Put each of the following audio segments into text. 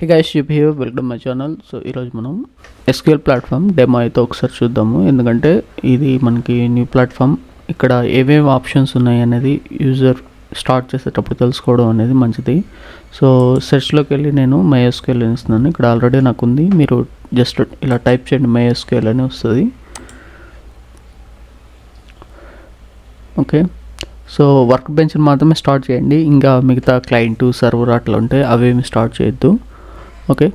Hey guys, Ship here, welcome to my channel. So ఈరోజు మనం SQL platform demo అయితే ఒకసారి చూద్దాము. ఎందుకంటే ఇది మనకి న్యూ ప్లాట్ఫామ్, ఇక్కడ ఏమేమి ఆప్షన్స్ ఉన్నాయి అనేది యూజర్ స్టార్ట్ చేసేటప్పుడు తెలుసుకోవడం అనేది మంచిది. సో సెర్చ్లోకి వెళ్ళి నేను MySQL ఇస్తున్నాను. ఇక్కడ ఆల్రెడీ నాకు ఉంది, మీరు జస్ట్ ఇలా టైప్ చేయండి MySQL అని వస్తుంది. ఓకే, సో వర్క్ బెంచ్ని మాత్రమే స్టార్ట్ చేయండి, ఇంకా మిగతా క్లయింట్ సర్వర్ అట్లా ఉంటే అవేమి స్టార్ట్ చేయొద్దు. ఓకే,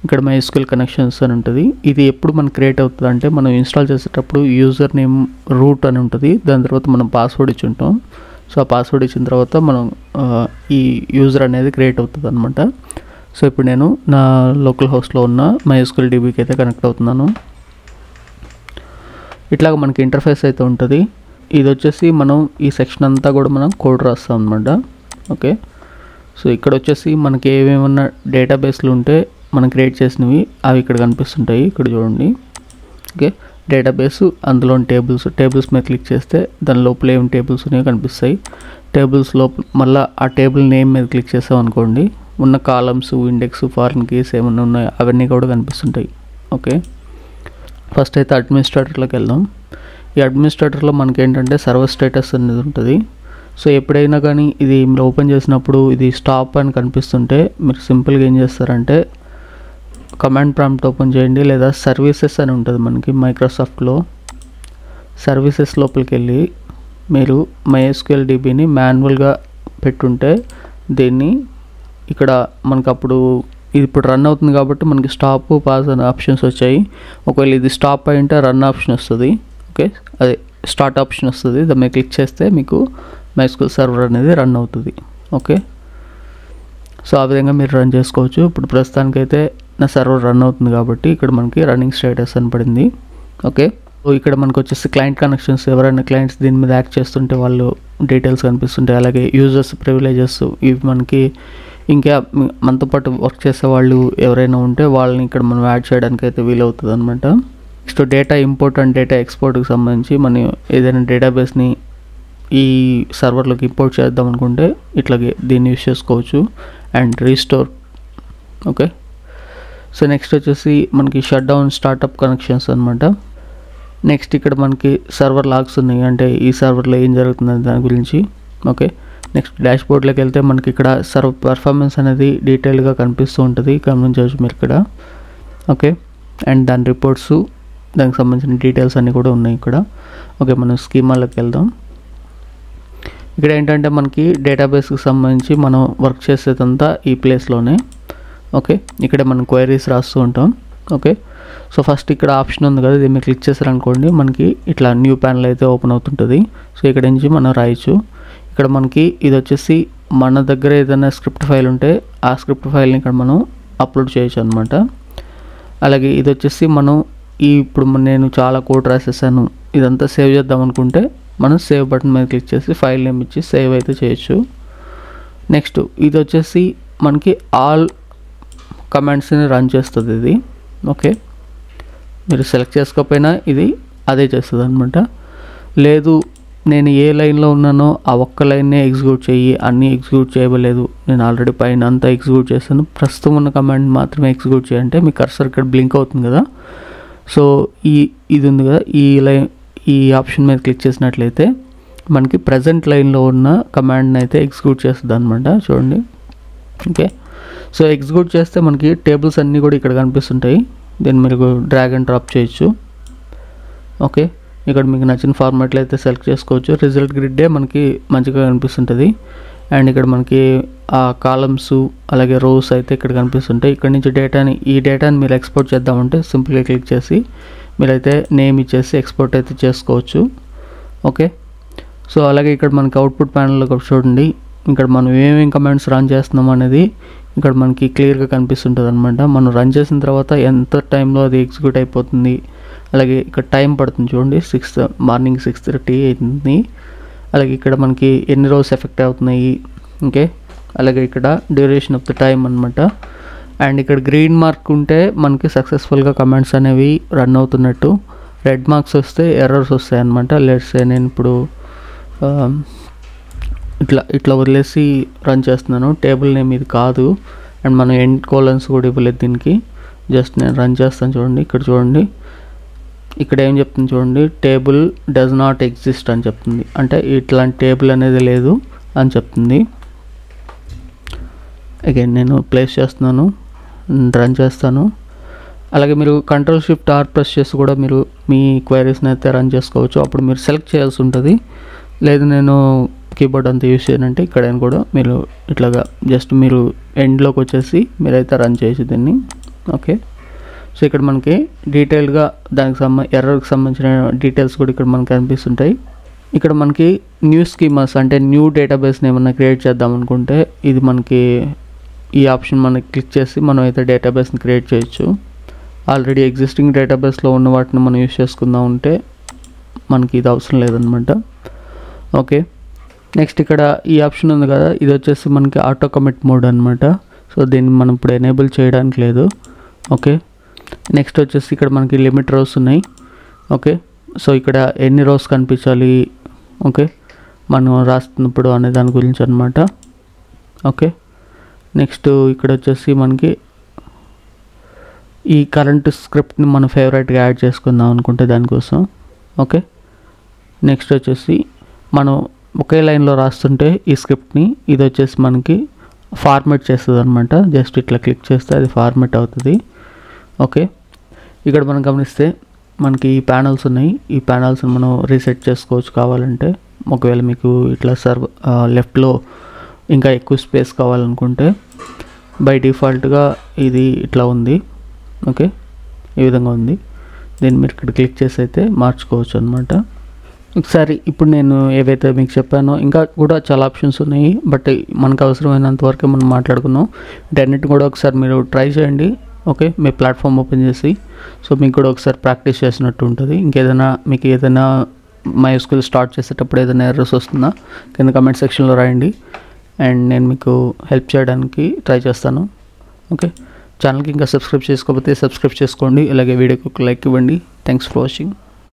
ఇక్కడ MySQL కనెక్షన్స్ అని ఉంటుంది. ఇది ఎప్పుడు మనకు క్రియేట్ అవుతుంది అంటే మనం ఇన్స్టాల్ చేసేటప్పుడు యూజర్ నేమ్ రూట్ అని ఉంటుంది, దాని తర్వాత మనం పాస్వర్డ్ ఇచ్చి ఉంటాం. సో ఆ పాస్వర్డ్ ఇచ్చిన తర్వాత మనం ఈ యూజర్ అనేది క్రియేట్ అవుతుంది అనమాట. సో ఇప్పుడు నేను నా లోకల్ హోస్ట్లో ఉన్న MySQL DBకి అయితే కనెక్ట్ అవుతున్నాను. ఇట్లాగ మనకి ఇంటర్ఫేస్ అయితే ఉంటుంది. ఇది వచ్చేసి మనం ఈ సెక్షన్ అంతా కూడా మనం కోడ్ రాస్తాం అనమాట. ఓకే, సో ఇక్కడ వచ్చేసి మనకి ఏమేమన్నా డేటాబేస్లు ఉంటే మనం క్రియేట్ చేసినవి అవి ఇక్కడ కనిపిస్తుంటాయి. ఇక్కడ చూడండి. ఓకే, డేటాబేస్, అందులో టేబుల్స్ మీద క్లిక్ చేస్తే దాని లోపల ఏం టేబుల్స్ ఉన్నాయో కనిపిస్తాయి. టేబుల్స్ లోపల మళ్ళీ ఆ టేబుల్ నేమ్ మీద క్లిక్ చేసాం అనుకోండి, ఉన్న కాలమ్స్, ఇండెక్స్, ఫారిన్ కీస్ ఏమన్నా ఉన్నాయో అవన్నీ కూడా కనిపిస్తుంటాయి. ఓకే, ఫస్ట్ అయితే అడ్మినిస్ట్రేటర్లోకి వెళ్దాం. ఈ అడ్మినిస్ట్రేటర్లో మనకి ఏంటంటే సర్వర్ స్టేటస్ అనేది ఉంటుంది. సో ఎప్పుడైనా కానీ ఇది మీరు ఓపెన్ చేసినప్పుడు ఇది స్టాప్ అని కనిపిస్తుంటే మీరు సింపుల్గా ఏం చేస్తారంటే కమాండ్ ప్రాంప్ట్ ఓపెన్ చేయండి, లేదా సర్వీసెస్ అని ఉంటుంది మనకి మైక్రోసాఫ్ట్లో. సర్వీసెస్ లోపలికి వెళ్ళి మీరు MySQL DBని మాన్యువల్గా పెట్టుంటే దీన్ని ఇక్కడ మనకు అప్పుడు ఇది ఇప్పుడు రన్ అవుతుంది కాబట్టి మనకి స్టాప్, పాజ్ అనే ఆప్షన్స్ వచ్చాయి. ఒకవేళ ఇది స్టాప్ అయింటే రన్ ఆప్షన్ వస్తుంది. ఓకే, అదే స్టార్ట్ ఆప్షన్ వస్తుంది, దాని మీద క్లిక్ చేస్తే మీకు MySQL సర్వర్ అనేది రన్ అవుతుంది. ఓకే, సో ఆ విధంగా మీరు రన్ చేసుకోవచ్చు. ఇప్పుడు ప్రస్తుతానికైతే నా సర్వర్ రన్ అవుతుంది కాబట్టి ఇక్కడ మనకి రన్నింగ్ స్టేటస్ అని పడింది. ఓకే, సో ఇక్కడ మనకు వచ్చేసి క్లయింట్ కనెక్షన్స్, ఎవరైనా క్లయింట్స్ దీని మీద యాక్ట్ చేస్తుంటే వాళ్ళు డీటెయిల్స్ కనిపిస్తుంటాయి. అలాగే యూజర్స్ ప్రివిలేజెస్, ఇవి మనకి ఇంకా మనతో పాటు వర్క్ చేసే వాళ్ళు ఎవరైనా ఉంటే వాళ్ళని ఇక్కడ మనం యాడ్ చేయడానికి అయితే వీలవుతుంది అనమాట. Next data import and data ఎక్స్పోర్ట్కి సంబంధించి మనం ఏదైనా డేటాబేస్ని ఈ సర్వర్లోకి ఇంపోర్ట్ చేద్దాం అనుకుంటే ఇట్లాగే దీన్ని యూస్ చేసుకోవచ్చు. And restore. Okay, so next వచ్చేసి మనకి షట్ డౌన్, స్టార్టప్ కనెక్షన్స్ అనమాట. నెక్స్ట్ ఇక్కడ మనకి సర్వర్ లాగ్స్ ఉన్నాయి, అంటే ఈ సర్వర్లో ఏం జరుగుతుంది దాని గురించి. ఓకే, నెక్స్ట్ డాష్ బోర్డ్లోకి వెళ్తే మనకి ఇక్కడ సర్వర్ పర్ఫార్మెన్స్ అనేది డీటెయిల్గా కనిపిస్తూ ఉంటుంది, గమనించవచ్చు మీరు ఇక్కడ. ఓకే, అండ్ దాని రిపోర్ట్స్, దానికి సంబంధించిన డీటెయిల్స్ అన్నీ కూడా ఉన్నాయి ఇక్కడ. ఓకే, మనం స్కీమాలోకి వెళ్దాం. ఇక్కడ ఏంటంటే మనకి డేటాబేస్కి సంబంధించి మనం వర్క్ చేసేదంతా ఈ ప్లేస్లోనే. ఓకే, ఇక్కడ మనం క్వైరీస్ రాస్తూ ఉంటాం. ఓకే, సో ఫస్ట్ ఇక్కడ ఆప్షన్ ఉంది కదా, దీన్ని క్లిక్ చేశారనుకోండి మనకి ఇట్లా న్యూ ప్యానల్ అయితే ఓపెన్ అవుతుంటుంది. సో ఇక్కడ నుంచి మనం రాయొచ్చు. ఇక్కడ మనకి ఇది వచ్చేసి మన దగ్గర ఏదైనా స్క్రిప్ట్ ఫైల్ ఉంటే ఆ స్క్రిప్ట్ ఫైల్ని ఇక్కడ మనం అప్లోడ్ చేయొచ్చు అనమాట. అలాగే ఇది వచ్చేసి మనం ఇప్పుడు నేను చాలా కోడ్ రాసేసాను, ఇదంతా సేవ్ చేద్దాం అనుకుంటే మనం సేవ్ బటన్ మీద క్లిక్ చేసి ఫైల్ నేమ్ ఇచ్చి సేవ్ అయితే చేయొచ్చు. నెక్స్ట్ ఇది వచ్చేసి మనకి ఆల్ కమాండ్స్ని రన్ చేస్తుంది ఇది. ఓకే, మీరు సెలెక్ట్ చేసుకోకపోయినా ఇది అదే చేస్తుంది అనమాట. లేదు నేను ఏ లైన్లో ఉన్నానో ఆ ఒక్క లైన్నే ఎగ్జిక్యూట్ చెయ్యి, అన్నీ ఎగ్జిక్యూట్ చేయలేదు, నేను ఆల్రెడీ పైన అంతా ఎగ్జిక్యూట్ చేస్తాను, ప్రస్తుతం ఉన్న కమాండ్ మాత్రమే ఎగ్జిక్యూట్ చేయంటే మీ కర్సర్ ఇక్కడ బ్లింక్ అవుతుంది కదా. సో ఇది ఉంది కదా, ఈ ఆప్షన్ మీద క్లిక్ చేసినట్లయితే మనకి ప్రజెంట్ లైన్లో ఉన్న కమాండ్ని అయితే ఎగ్జిక్యూట్ చేస్తుంది అనమాట. చూడండి. ఓకే, సో ఎగ్జిక్యూట్ చేస్తే మనకి టేబుల్స్ అన్నీ కూడా ఇక్కడ కనిపిస్తుంటాయి, దీన్ని మీరు డ్రాగ్ అండ్ డ్రాప్ చేయొచ్చు. ఓకే, ఇక్కడ మీకు నచ్చిన ఫార్మాట్లో అయితే సెలెక్ట్ చేసుకోవచ్చు. రిజల్ట్ గ్రిడ్డే మనకి మంచిగా కనిపిస్తుంటుంది. అండ్ ఇక్కడ మనకి ఆ కాలమ్స్ అలాగే రోస్ అయితే ఇక్కడ కనిపిస్తుంటాయి. ఇక్కడ నుంచి ఈ డేటాని మీరు ఎక్స్పోర్ట్ చేద్దామంటే సింపుల్గా క్లిక్ చేసి మీరైతే నేమ్ ఇచ్చేసి ఎక్స్పోర్ట్ అయితే చేసుకోవచ్చు. ఓకే, సో అలాగే ఇక్కడ మనకి అవుట్పుట్ ప్యానల్లో చూడండి, ఇక్కడ మనం ఏమేమి కమాండ్స్ రన్ చేస్తున్నాం అనేది ఇక్కడ మనకి క్లియర్గా కనిపిస్తుంటుంది అనమాట. మనం రన్ చేసిన తర్వాత ఎంత టైంలో అది ఎగ్జిక్యూట్ అయిపోతుంది, అలాగే ఇక్కడ టైం పడుతుంది చూడండి, మార్నింగ్ 6:30 అవుతుంది. అలాగే ఇక్కడ మనకి ఎన్ని రోజు ఎఫెక్ట్ అవుతున్నాయి. ఓకే, అలాగే ఇక్కడ డ్యూరేషన్ ఆఫ్ ద టైం అనమాట. అండ్ ఇక్కడ గ్రీన్ మార్క్ ఉంటే మనకి సక్సెస్ఫుల్గా కమాండ్స్ అనేవి రన్ అవుతున్నట్టు, రెడ్ మార్క్స్ వస్తే ఎర్రర్స్ వస్తాయి అనమాట. లెట్స్ సే నేను ఇప్పుడు ఇట్లా వదిలేసి రన్ చేస్తున్నాను, టేబుల్ నేమ్ ఇది కాదు, అండ్ మనం ఎండ్ కోలన్స్ కూడా ఇవ్వలేదు దీనికి. జస్ట్ నేను రన్ చేస్తాను చూడండి. ఇక్కడ చూడండి, ఇక్కడ ఏం చెప్తుంది చూడండి, టేబుల్ డస్ నాట్ ఎగ్జిస్ట్ అని చెప్తుంది. అంటే ఇట్లాంటి టేబుల్ అనేది లేదు అని చెప్తుంది. అగైన్ నేను ప్లేస్ చేస్తున్నాను, రన్ చేస్తాను. అలాగే మీరు Ctrl+Shift+R ప్రెస్ చేసి కూడా మీరు మీ క్వైరీస్ని అయితే రన్ చేసుకోవచ్చు. అప్పుడు మీరు సెలెక్ట్ చేయాల్సి ఉంటుంది. లేదు నేను కీబోర్డ్ అంతా యూస్ చేయనంటే ఇక్కడైనా కూడా మీరు ఇట్లాగా జస్ట్ మీరు ఎండ్లోకి వచ్చేసి మీరైతే రన్ చేసి దీన్ని. ఓకే, సో ఇక్కడ మనకి డీటెయిల్గా దానికి ఎర్రర్కి సంబంధించిన డీటెయిల్స్ కూడా ఇక్కడ మనకి కనిపిస్తుంటాయి. ఇక్కడ మనకి న్యూ స్కీమాస్ అంటే న్యూ డేటాబేస్ని ఏమన్నా క్రియేట్ చేద్దాం అనుకుంటే ఇది మనకి ఈ ఆప్షన్ మనకి క్లిక్ చేసి మనం అయితే డేటాబేస్ని క్రియేట్ చేయొచ్చు. ఆల్రెడీ ఎగ్జిస్టింగ్ డేటాబేస్లో ఉన్న వాటిని మనం యూస్ చేసుకుందాం ఉంటే మనకి ఇది అవసరం లేదనమాట. ఓకే, నెక్స్ట్ ఇక్కడ ఈ ఆప్షన్ ఉంది కదా, ఇది వచ్చేసి మనకి ఆటో కమిట్ మోడ్ అనమాట. సో దీన్ని మనం ఇప్పుడు ఎనేబుల్ చేయడానికి లేదు. ఓకే, నెక్స్ట్ వచ్చేసి ఇక్కడ మనకి లిమిట్ రోస్ ఉన్నాయి. ఓకే, సో ఇక్కడ ఎన్ని రోస్ కనిపించాలి, ఓకే, మనం రాస్తున్నప్పుడు అనే దాని గురించి అనమాట. ఓకే, నెక్స్ట్ ఇక్కడ వచ్చేసి మనకి ఈ కరెంట్ స్క్రిప్ట్ని మన ఫేవరెట్గా యాడ్ చేసుకుందాం అనుకుంటే దానికోసం. ఓకే, నెక్స్ట్ వచ్చేసి మనం ఒకే లైన్లో రాస్తుంటే ఈ స్క్రిప్ట్ని ఇది వచ్చేసి మనకి ఫార్మాట్ చేస్తుంది అనమాట. జస్ట్ ఇట్లా క్లిక్ చేస్తే అది ఫార్మాట్ అవుతుంది. ఓకే, ఇక్కడ మనం గమనిస్తే మనకి ఈ ప్యానల్స్ ఉన్నాయి. ఈ ప్యానల్స్ని మనం రీసెట్ చేసుకోవచ్చు కావాలంటే. ఒకవేళ మీకు ఇట్లా లెఫ్ట్లో ఇంకా ఎక్కువ స్పేస్ కావాలనుకుంటే బై డిఫాల్ట్గా ఇది ఇట్లా ఉంది. ఓకే, ఈ విధంగా ఉంది. దీన్ని మీరు ఇక్కడ క్లిక్ చేసి అయితే మార్చుకోవచ్చు అనమాట. ఒకసారి ఇప్పుడు నేను ఏవైతే మీకు చెప్పానో ఇంకా కూడా చాలా ఆప్షన్స్ ఉన్నాయి, బట్ మనకు అవసరమైనంత వరకే మనం మాట్లాడుకున్నాం. వీటన్నిటి కూడా ఒకసారి మీరు ట్రై చేయండి. ఓకే, మీ ప్లాట్ఫామ్ ఓపెన్ చేసి. సో మీకు కూడా ఒకసారి ప్రాక్టీస్ చేసినట్టు ఉంటుంది. ఇంకేదైనా మీకు ఏదైనా MySQL స్టార్ట్ చేసేటప్పుడు ఏదైనా ఎర్రర్స్ వస్తుందా కింద కమెంట్ సెక్షన్లో రాయండి, అండ్ నేను మీకు హెల్ప్ చేయడానికి ట్రై చేస్తాను. ఓకే, ఛానల్కి ఇంకా సబ్స్క్రైబ్ చేసుకోకపోతే సబ్స్క్రైబ్ చేసుకోండి. అలాగే వీడియోకి ఒక లైక్ ఇవ్వండి. Thanks for watching.